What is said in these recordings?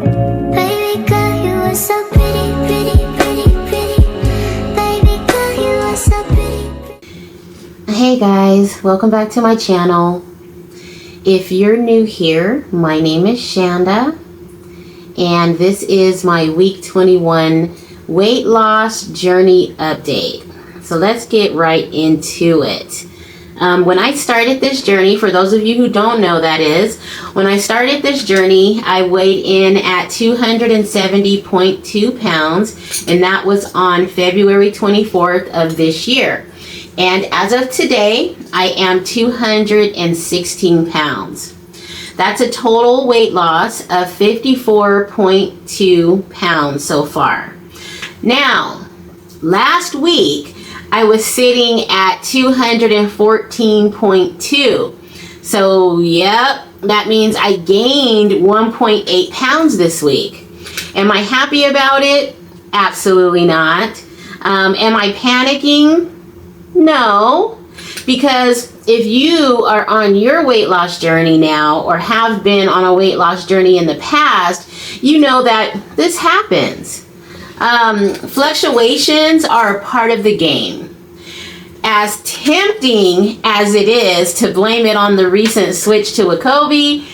Baby girl, you are so pretty, pretty, pretty, pretty. Baby girl, you are so pretty. Hey guys, welcome back to my channel. If you're new here, my name is Shanda, and this is my week 21 weight loss journey update. So let's get right into it. When I started this journey, for those of you who don't know, that is, when I started this journey, I weighed in at 270.2 pounds, and that was on February 24th of this year. And as of today, I am 216 pounds. That's a total weight loss of 54.2 pounds so far. Now, last week, I was sitting at 214.2. So, yep, that means I gained 1.8 pounds this week. Am I happy about it? Absolutely not. Am I panicking? No, because if you are on your weight loss journey now or have been on a weight loss journey in the past, you know that this happens. Fluctuations are a part of the game. As tempting as it is to blame it on the recent switch to Wegovy,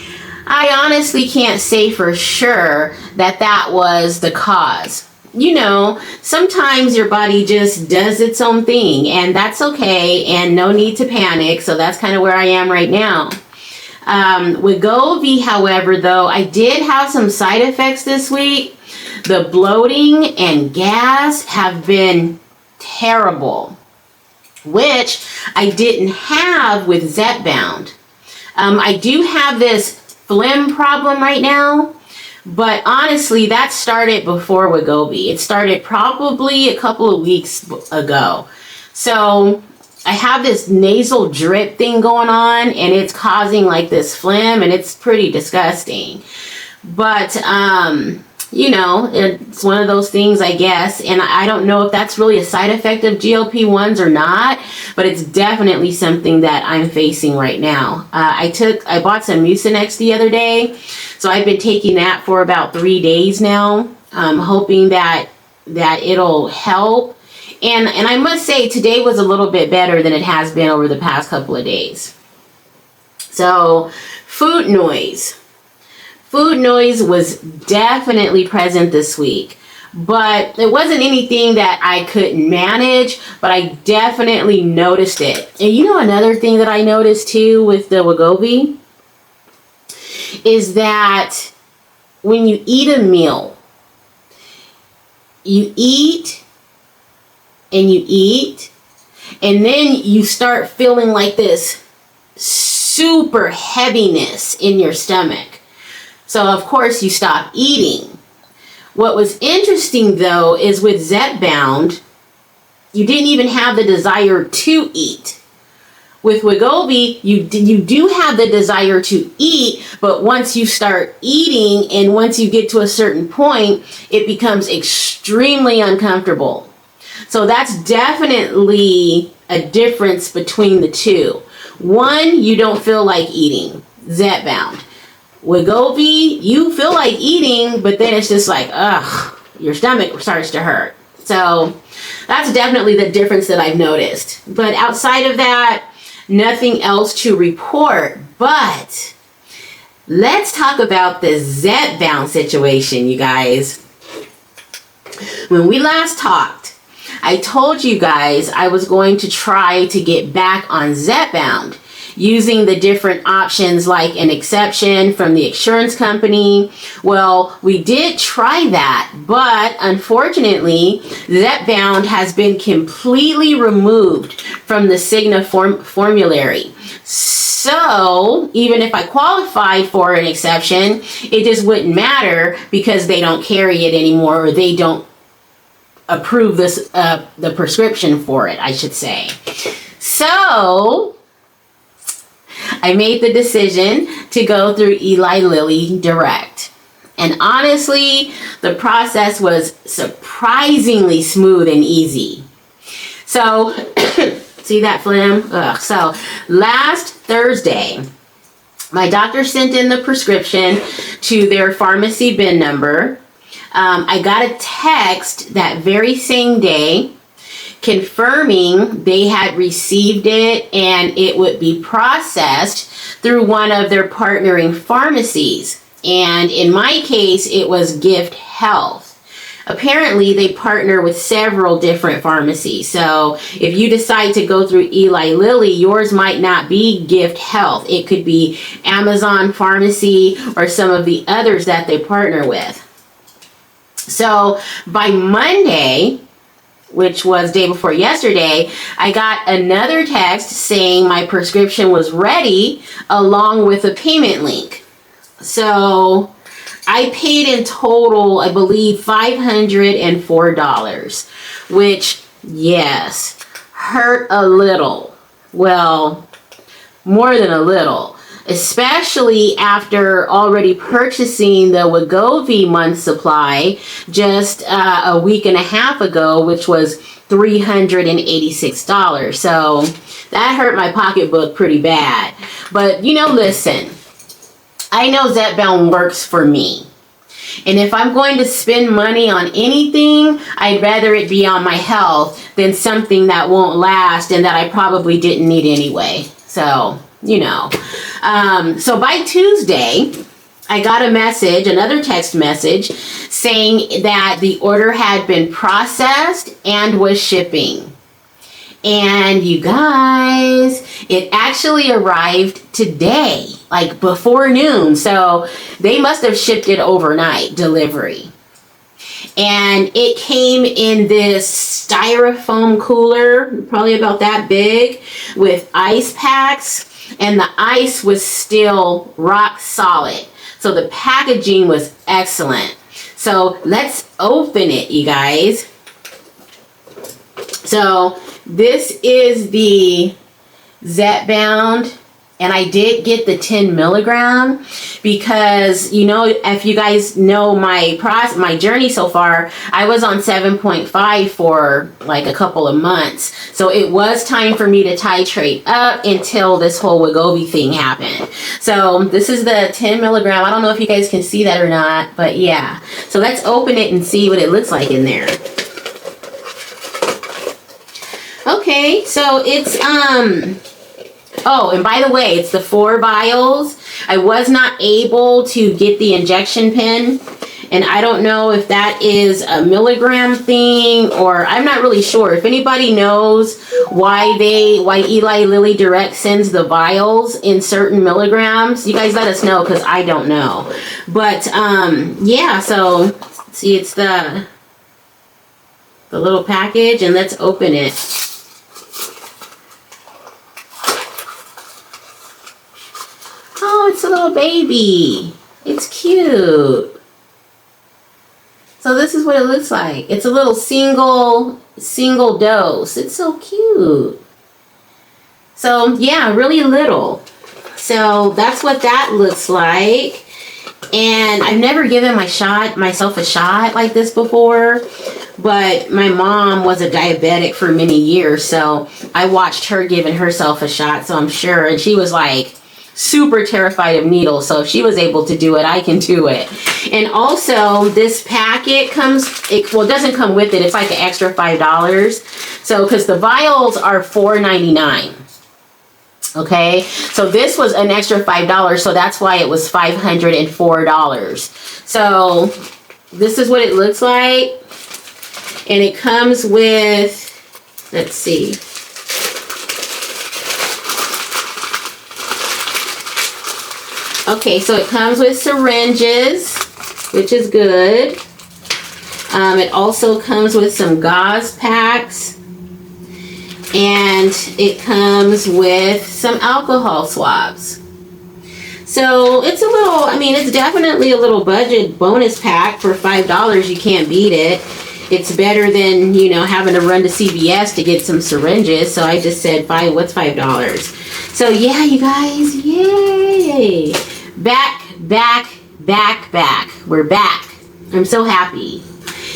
I honestly can't say for sure that that was the cause. You know, sometimes your body just does its own thing, and that's okay, and no need to panic. So that's kind of where I am right now. Wegovy, however, though, I did have some side effects this week. The bloating and gas have been terrible, which I didn't have with Zepbound. I do have this phlegm problem right now, but honestly, that started before Wegovy. It started probably a couple of weeks ago. So I have this nasal drip thing going on, and it's causing like this phlegm, and it's pretty disgusting. But, you know, it's one of those things, I guess, and I don't know if that's really a side effect of GLP-1s or not, but it's definitely something that I'm facing right now. I bought some Mucinex the other day, so I've been taking that for about 3 days now, hoping that it'll help. And I must say, today was a little bit better than it has been over the past couple of days. So, food noise. Food noise was definitely present this week, but it wasn't anything that I couldn't manage, but I definitely noticed it. And you know, another thing that I noticed too with the Wegovy is that when you eat a meal, you eat and you eat, and then you start feeling like this super heaviness in your stomach. So, of course, you stop eating. What was interesting, though, is with Zepbound, you didn't even have the desire to eat. With Wegovy, you do have the desire to eat, but once you start eating and once you get to a certain point, it becomes extremely uncomfortable. So that's definitely a difference between the two. One, you don't feel like eating, Zepbound. Wegovy, you feel like eating, but then it's just like, ugh, your stomach starts to hurt. So that's definitely the difference that I've noticed. But outside of that, nothing else to report. But let's talk about the Zepbound situation, you guys. When we last talked, I told you guys I was going to try to get back on Zepbound, using the different options like an exception from the insurance company. Well, we did try that, but unfortunately, Zepbound has been completely removed from the Cigna formulary. So, even if I qualified for an exception, it just wouldn't matter because they don't carry it anymore, or they don't approve this, the prescription for it, I should say. So, I made the decision to go through Lilly Direct. And honestly, the process was surprisingly smooth and easy. So, see that phlegm? Ugh. So, last Thursday, My doctor sent in the prescription to their pharmacy bin number. I got a text that very same day confirming they had received it and it would be processed through one of their partnering pharmacies. And in my case, it was Gift Health. Apparently, they partner with several different pharmacies. So if you decide to go through Eli Lilly, yours might not be Gift Health. It could be Amazon Pharmacy or some of the others that they partner with. So by Monday, which was day before yesterday, I got another text saying my prescription was ready along with a payment link. So I paid in total, I believe, $504, which, yes, hurt a little. Well, more than a little, especially after already purchasing the Wegovy month supply just a week and a half ago, which was $386. So that hurt my pocketbook pretty bad. But, listen, I know Zepbound works for me. And if I'm going to spend money on anything, I'd rather it be on my health than something that won't last and that I probably didn't need anyway. So, So by Tuesday, I got a message, another text message, saying that the order had been processed and was shipping. And you guys, it actually arrived today, like before noon. So they must have shipped it overnight delivery. And it came in this styrofoam cooler, probably about that big, with ice packs. And the ice was still rock solid. So the packaging was excellent. So let's open it, you guys. So this is the Zepbound, and I did get the 10 milligram because, if you guys know my journey so far, I was on 7.5 for like a couple of months. So it was time for me to titrate up until this whole Wegovy thing happened. So this is the 10 milligram. I don't know if you guys can see that or not, but yeah. So let's open it and see what it looks like in there. Okay, so it's, oh, and by the way, it's the 4 vials. I was not able to get the injection pen, and I don't know if that is a milligram thing, or I'm not really sure. If anybody knows why Eli Lilly Direct sends the vials in certain milligrams, you guys let us know, because I don't know. But, yeah, so, see, it's the little package, and let's open it. Oh, it's a little baby. It's cute. So this is what it looks like. It's a little single dose. It's so cute. So yeah, really little. So that's what that looks like. And I've never given myself a shot like this before, but my mom was a diabetic for many years, so I watched her giving herself a shot, so I'm sure, and she was like super terrified of needles, so if she was able to do it, I can do it. And also, this packet it doesn't come with it, it's like an extra $5, so, because the vials are $4.99. Okay, so this was an extra $5, so that's why it was $504. So this is what it looks like, and it comes with, let's see, okay, so it comes with syringes, which is good. It also comes with some gauze packs. And it comes with some alcohol swabs. So it's a little, it's definitely a little budget bonus pack for $5. You can't beat it. It's better than, having to run to CVS to get some syringes. So I just said, what's $5? So yeah, you guys, yay. Back. We're back. I'm so happy.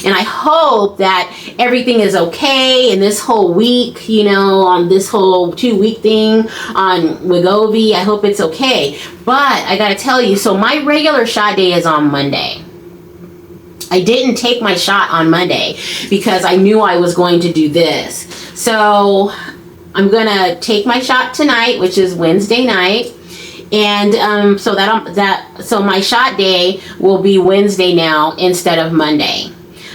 And I hope that everything is okay in this whole week, you know, on this whole 2-week thing on Wegovy. I hope it's okay. But I gotta tell you, so my regular shot day is on Monday. I didn't take my shot on Monday because I knew I was going to do this. So I'm gonna take my shot tonight, which is Wednesday night. And so my shot day will be Wednesday now instead of Monday.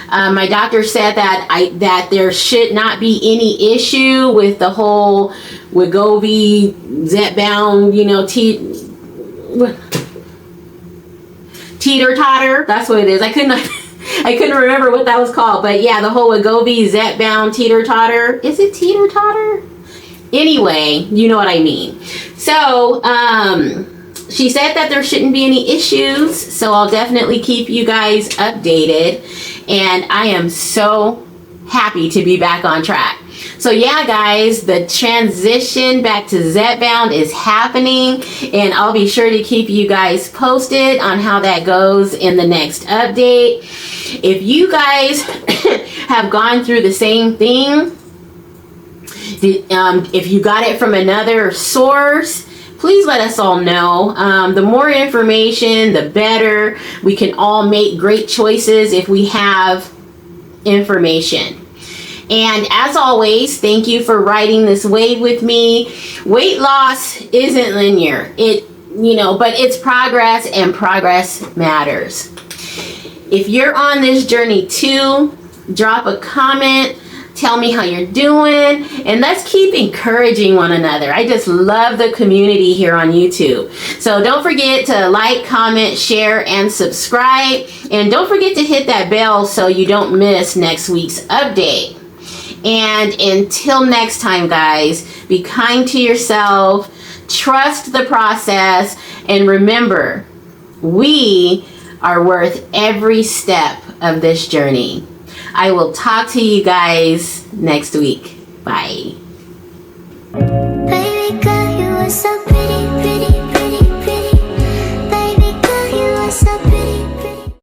My doctor said that there should not be any issue with the whole Wegovy, Zepbound, you know, teeter-totter. That's what it is. I couldn't remember what that was called. But yeah, the whole Wegovy, Zepbound, teeter-totter. Is it teeter-totter? Anyway, you know what I mean. So, she said that there shouldn't be any issues, so I'll definitely keep you guys updated. And I am so happy to be back on track. So yeah, guys, the transition back to Zepbound is happening, and I'll be sure to keep you guys posted on how that goes in the next update. If you guys have gone through the same thing, if you got it from another source, please let us all know. The more information, the better. We can all make great choices if we have information. And as always, thank you for riding this wave with me. Weight loss isn't linear. But it's progress, and progress matters. If you're on this journey too, drop a comment. Tell me how you're doing, and let's keep encouraging one another. I just love the community here on YouTube. So don't forget to like, comment, share, and subscribe. And don't forget to hit that bell so you don't miss next week's update. And until next time, guys, be kind to yourself, trust the process, and remember, we are worth every step of this journey. I will talk to you guys next week. Bye.